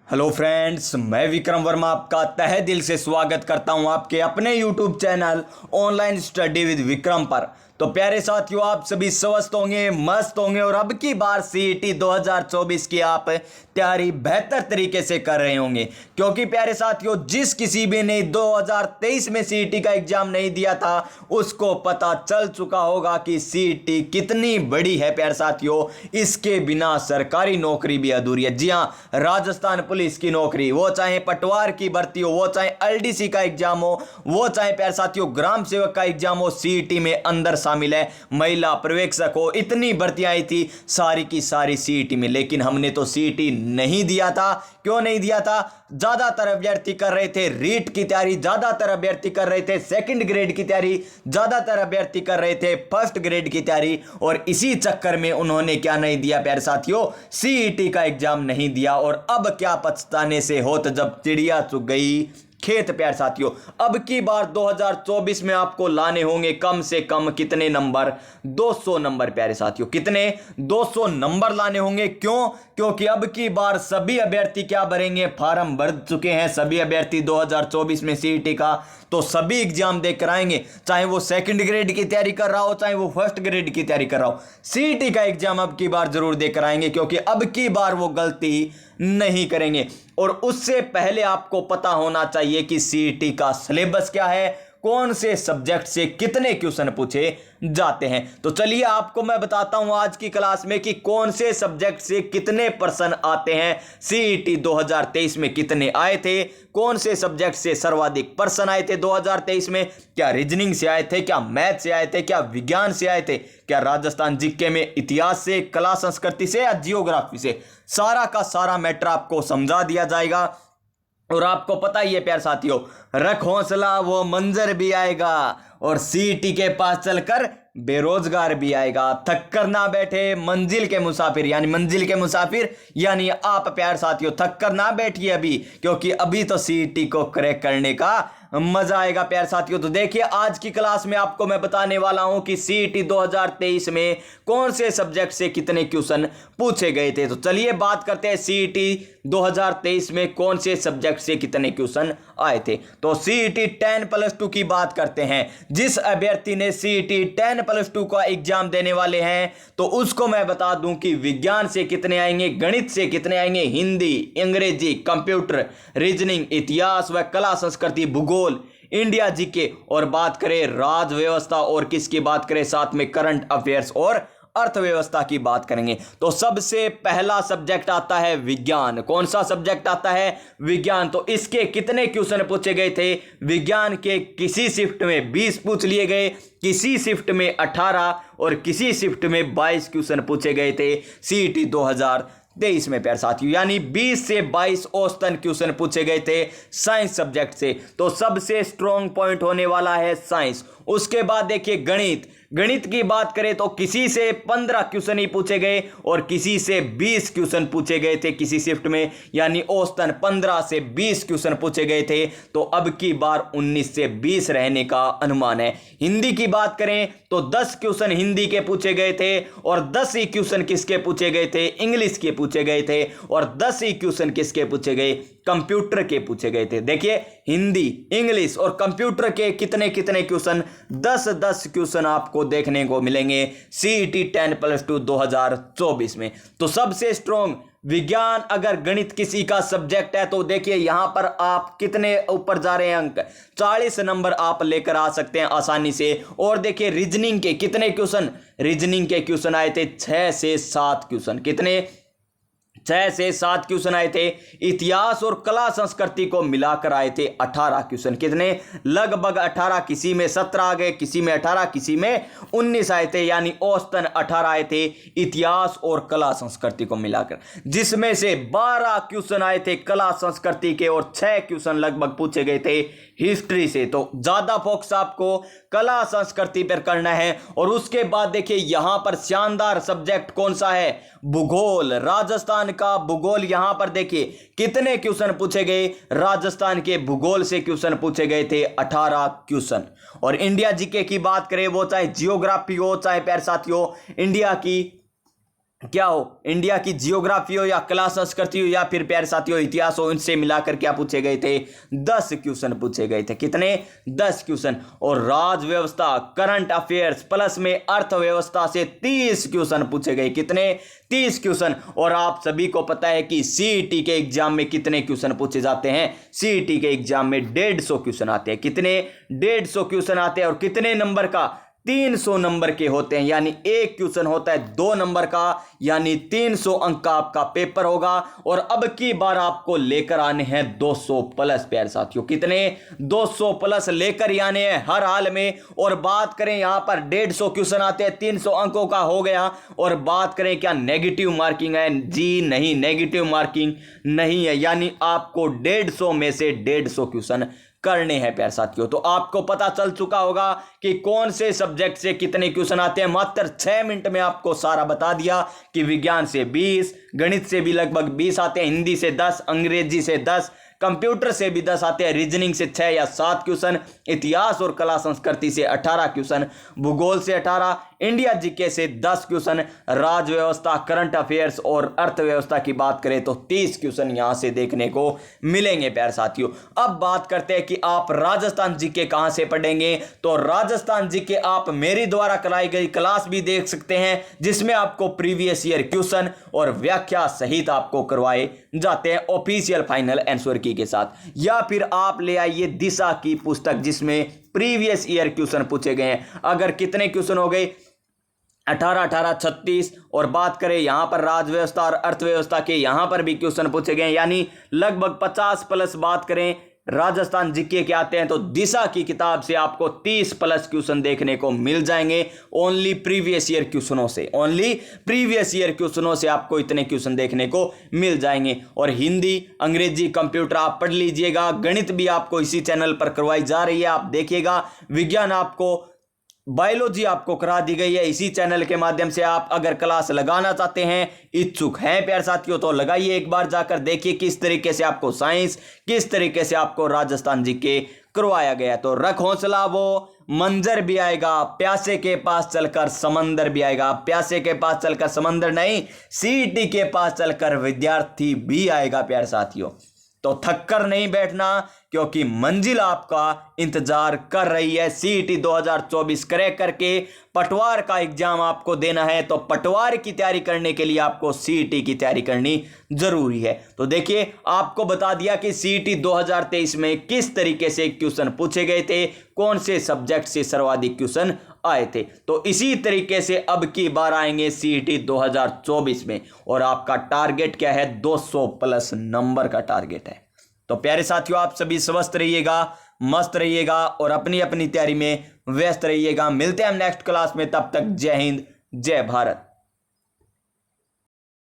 Hello friends, मैं विक्रम वर्मा आपका तहे दिल से स्वागत करता हूं आपके अपने YouTube channel online study with Vikram पर। तो प्यारे साथियों, आप सभी स्वस्थ होंगे, मस्त होंगे और अब की बार सीईटी 2024 की आप तैयारी बेहतर तरीके से कर रहे होंगे। क्योंकि प्यारे साथियों, जिस किसी भी ने 2023 में सीईटी का एग्जाम नहीं दिया था उसको पता चल चुका होगा कि सीईटी कितनी बड़ी है। प्यारे साथियों, इसके बिना सरकारी नौकरी भी अधूरी है। जी हाँ, राजस्थान पुलिस की नौकरी, वो चाहे पटवार की भर्ती हो, वो चाहे एलडीसी का एग्जाम हो, वो चाहे प्यारे साथियों ग्राम सेवक का एग्जाम हो, सीईटी में अंदर शामिल है। महिला पर्यवेक्षक हो, इतनी भर्तियां आई थी, सारी की सारी सीईटी में। लेकिन हमने तो सीईटी नहीं दिया था। क्यों नहीं दिया था? ज्यादातर अभ्यर्थी कर रहे थे रीट की तैयारी, ज्यादातर अभ्यर्थी कर रहे थे सेकंड ग्रेड की तैयारी, ज्यादातर अभ्यर्थी कर रहे थे फर्स्ट ग्रेड की तैयारी। और इसी चक्कर में उन्होंने क्या नहीं दिया प्यारे साथियों? सीईटी का एग्जाम नहीं दिया। और अब क्या पछताने से होत जब चिड़िया चुग गई खेत। प्यारे साथियों, अब की बार 2024 में आपको लाने होंगे कम से कम कितने नंबर? 200 नंबर। प्यारे साथियों, कितने? 200 नंबर लाने होंगे। क्यों? क्योंकि अब की बार सभी अभ्यर्थी क्या भरेंगे? फॉर्म भर चुके हैं सभी अभ्यर्थी 2024 में सीईटी का। तो सभी एग्जाम देकर आएंगे, चाहे वो सेकंड ग्रेड की तैयारी कर रहा हो, चाहे वो फर्स्ट ग्रेड की तैयारी कर रहा हो। सीईटी का एग्जाम अब की बार जरूर देकर आएंगे, क्योंकि अब की बार वो गलती नहीं करेंगे। और उससे पहले आपको पता होना चाहिए कि सीईटी का सिलेबस क्या है, कौन से सब्जेक्ट से कितने क्वेश्चन पूछे जाते हैं। तो चलिए आपको मैं बताता हूं आज की क्लास में कि कौन से सब्जेक्ट से कितने प्रश्न आते हैं। सीईटी 2023 में कितने आए थे, कौन से सब्जेक्ट से सर्वाधिक प्रश्न आए थे 2023 में? क्या रीजनिंग से आए थे, क्या मैथ से आए थे, क्या विज्ञान से आए थे, क्या राजस्थान जीके में इतिहास से, कला संस्कृति से या जियोग्राफी से? सारा का सारा मैटर आपको समझा दिया जाएगा। और आपको पता ही है प्यारे साथियों, रख हौसला वो मंजर भी आएगा और सीईटी के पास चलकर बेरोजगार भी आएगा। थक कर ना बैठे मंजिल के मुसाफिर, यानी मंजिल के मुसाफिर यानी आप प्यारे साथियों थक कर ना बैठिए अभी, क्योंकि अभी तो सीईटी को क्रैक करने का मजा आएगा प्यारे साथियों। तो देखिए आज की क्लास में आपको मैं बताने वाला हूं कि सीईटी 2023 में कौन से सब्जेक्ट से कितने क्वेश्चन पूछे गए थे। तो चलिए बात करते हैं सीईटी 2023 में कौन से सब्जेक्ट से कितने क्वेश्चन आए थे। तो सीईटी 10+2 की बात करते हैं। जिस अभ्यर्थी ने सीईटी 10+2 का एग्जाम देने वाले हैं तो उसको मैं बता दूं कि विज्ञान से कितने आएंगे, गणित से कितने आएंगे, हिंदी, अंग्रेजी, कंप्यूटर, रीजनिंग, इतिहास व कला संस्कृति, भूगोल, इंडिया जीके, और बात करें राज व्यवस्था, और किसकी बात करें साथ में करंट अफेयर्स और अर्थव्यवस्था की बात करेंगे। तो सबसे पहला सब्जेक्ट आता है विज्ञान। कौन सा सब्जेक्ट आता है? विज्ञान। तो इसके कितने क्वेश्चन पूछे गए थे? विज्ञान के किसी शिफ्ट में 20 पूछ लिए गए, किसी शिफ्ट में 18 और किसी शिफ्ट में 22 क्वेश्चन पूछे गए थे सीईटी 2023 में प्यारे साथियों। यानी 20 से 22 औसतन क्वेश्चन पूछे गए थे साइंस सब्जेक्ट से। तो सबसे स्ट्रॉन्ग पॉइंट होने वाला है साइंस। उसके बाद देखिए गणित। गणित की बात करें तो किसी से 15 क्वेश्चन ही पूछे गए और किसी से 20 क्वेश्चन पूछे गए थे किसी शिफ्ट में, यानी औसतन 15 से 20 क्वेश्चन पूछे गए थे। तो अब की बार 19 से 20 रहने का अनुमान है। हिंदी की बात करें तो 10 क्वेश्चन हिंदी के पूछे गए थे और 10 ही क्वेश्चन किसके पूछे गए थे? इंग्लिश के पूछे गए थे। और 10 ही क्वेश्चन किसके पूछे गए? कंप्यूटर के पूछे गए थे। देखिए हिंदी, इंग्लिश और कंप्यूटर के कितने कितने क्वेश्चन? 10-10 क्वेश्चन आपको देखने को मिलेंगे सीईटी 10+2 2024 में। तो सबसे स्ट्रॉन्ग विज्ञान। अगर गणित किसी का सब्जेक्ट है तो देखिए यहां पर आप कितने ऊपर जा रहे हैं अंक? 40 नंबर आप लेकर आ सकते हैं आसानी से। और देखिए रीजनिंग के कितने क्वेश्चन? रीजनिंग के क्वेश्चन आए थे 6 से 7 क्वेश्चन। कितने? 6 से 7 क्वेश्चन आए थे। इतिहास और कला संस्कृति को मिलाकर आए थे 18 क्वेश्चन। कितने? लगभग 18। किसी में 17 आ गए, किसी में 18, किसी में 19 आए थे, यानी औसतन 18 आए थे इतिहास और कला संस्कृति को मिलाकर, जिसमें से 12 क्वेश्चन आए थे कला संस्कृति के और 6 क्वेश्चन लगभग पूछे गए थे हिस्ट्री से। तो ज्यादा फोकस आपको कला संस्कृति पर करना है। और उसके बाद देखिए यहां पर शानदार सब्जेक्ट कौन सा है? भूगोल। राजस्थान का भूगोल। यहां पर देखिए कितने क्वेश्चन पूछे गए? राजस्थान के भूगोल से क्वेश्चन पूछे गए थे 18 क्वेश्चन। और इंडिया जीके की बात करें, वो चाहे जियोग्राफी हो, चाहे प्यारे साथियों इंडिया की क्या हो, इंडिया की जियोग्राफी हो या कला संस्कृति हो या फिर प्यारे साथियों इतिहास हो, इनसे मिलाकर क्या पूछे गए थे? 10 क्वेश्चन पूछे गए थे। कितने? 10 क्वेश्चन। और राज व्यवस्था, करंट अफेयर्स प्लस में अर्थव्यवस्था से 30 क्वेश्चन पूछे गए। कितने? 30 क्वेश्चन। और आप सभी को पता है कि सीईटी के एग्जाम में कितने क्वेश्चन पूछे जाते हैं? सीईटी के एग्जाम में 150 क्वेश्चन आते हैं। कितने? 150 क्वेश्चन आते हैं। और कितने नंबर का? 300 नंबर के होते हैं। यानी एक क्वेश्चन होता है 2 नंबर का, यानी 300 अंक का आपका पेपर होगा। और अब की बार आपको लेकर आने हैं 200 प्लस प्यारे साथियों। कितने? 200 प्लस लेकर ही आने हैं हर हाल में। और बात करें यहां पर 150 क्वेश्चन आते हैं, 300 अंकों का हो गया। और बात करें क्या नेगेटिव मार्किंग है? जी नहीं, नेगेटिव मार्किंग नहीं है। यानी आपको 150 में से 150 क्वेश्चन करने हैं प्यारे साथियों। तो आपको पता चल चुका होगा कि कौन से सब्जेक्ट से कितने क्वेश्चन आते हैं। मात्र 6 मिनट में आपको सारा बता दिया कि विज्ञान से 20, गणित से भी लगभग 20 आते हैं, हिंदी से 10, अंग्रेजी से 10, कंप्यूटर से भी 10 आते हैं, रीजनिंग से 6 या 7 क्वेश्चन, इतिहास और कला संस्कृति से 18 क्वेश्चन, भूगोल से 18, इंडिया जीके से 10 क्वेश्चन, राज व्यवस्था, करंट अफेयर्स और अर्थव्यवस्था की बात करें तो 30 क्वेश्चन यहां से देखने को मिलेंगे प्यारे साथियों। अब बात करते हैं कि आप राजस्थान जीके कहां से पढ़ेंगे। तो राजस्थान जीके आप मेरे द्वारा कराई गई क्लास भी देख सकते हैं, जिसमें आपको प्रीवियस ईयर क्वेश्चन और व्याख्या सहित आपको करवाए जाते हैं ऑफिशियल फाइनल आंसर की के साथ। या फिर आप ले आइए दिशा की पुस्तक, जिसमें प्रीवियस ईयर क्वेश्चन पूछे गए हैं। अगर कितने क्वेश्चन हो गए? 18 18 36। और बात करें यहां पर राज व्यवस्था और अर्थव्यवस्था के, यहां पर भी क्वेश्चन पूछे गए, यानी लगभग 50 प्लस। बात करें राजस्थान जीके के आते हैं तो दिशा की किताब से आपको 30 प्लस क्वेश्चन देखने को मिल जाएंगे। ओनली प्रीवियस ईयर क्वेश्चनों से, ओनली प्रीवियस ईयर क्वेश्चनों से आपको इतने क्वेश्चन देखने को मिल जाएंगे। और हिंदी, अंग्रेजी, कंप्यूटर आप पढ़ लीजिएगा। गणित भी आपको इसी चैनल पर करवाई जा रही है, आप देखिएगा। विज्ञान आपको, बायोलॉजी आपको करा दी गई है इसी चैनल के माध्यम से। आप अगर क्लास लगाना चाहते हैं, इच्छुक हैं प्यारे साथियों, तो लगाइए एक बार जाकर, देखिए किस तरीके से आपको साइंस, किस तरीके से आपको राजस्थान जीके करवाया गया। तो रख हौसला, वो मंजर भी आएगा, प्यासे के पास चलकर समंदर भी आएगा। प्यासे के पास चलकर समंदर नहीं, सीईटी के पास चलकर विद्यार्थी भी आएगा प्यारे साथियों। तो थक कर नहीं बैठना, क्योंकि मंजिल आपका इंतजार कर रही है। सीईटी 2024 क्रैक करके पटवार का एग्जाम आपको देना है, तो पटवार की तैयारी करने के लिए आपको सीईटी की तैयारी करनी जरूरी है। तो देखिए, आपको बता दिया कि सीईटी 2023 में किस तरीके से क्वेश्चन पूछे गए थे, कौन से सब्जेक्ट से सर्वाधिक क्वेश्चन आए थे। तो इसी तरीके से अब की बार आएंगे सीईटी 2024 में। और आपका टारगेट क्या है? 200 प्लस नंबर का टारगेट है। तो प्यारे साथियों, आप सभी स्वस्थ रहिएगा, मस्त रहिएगा और अपनी अपनी तैयारी में व्यस्त रहिएगा। मिलते हैं हम नेक्स्ट क्लास में, तब तक जय हिंद, जय भारत।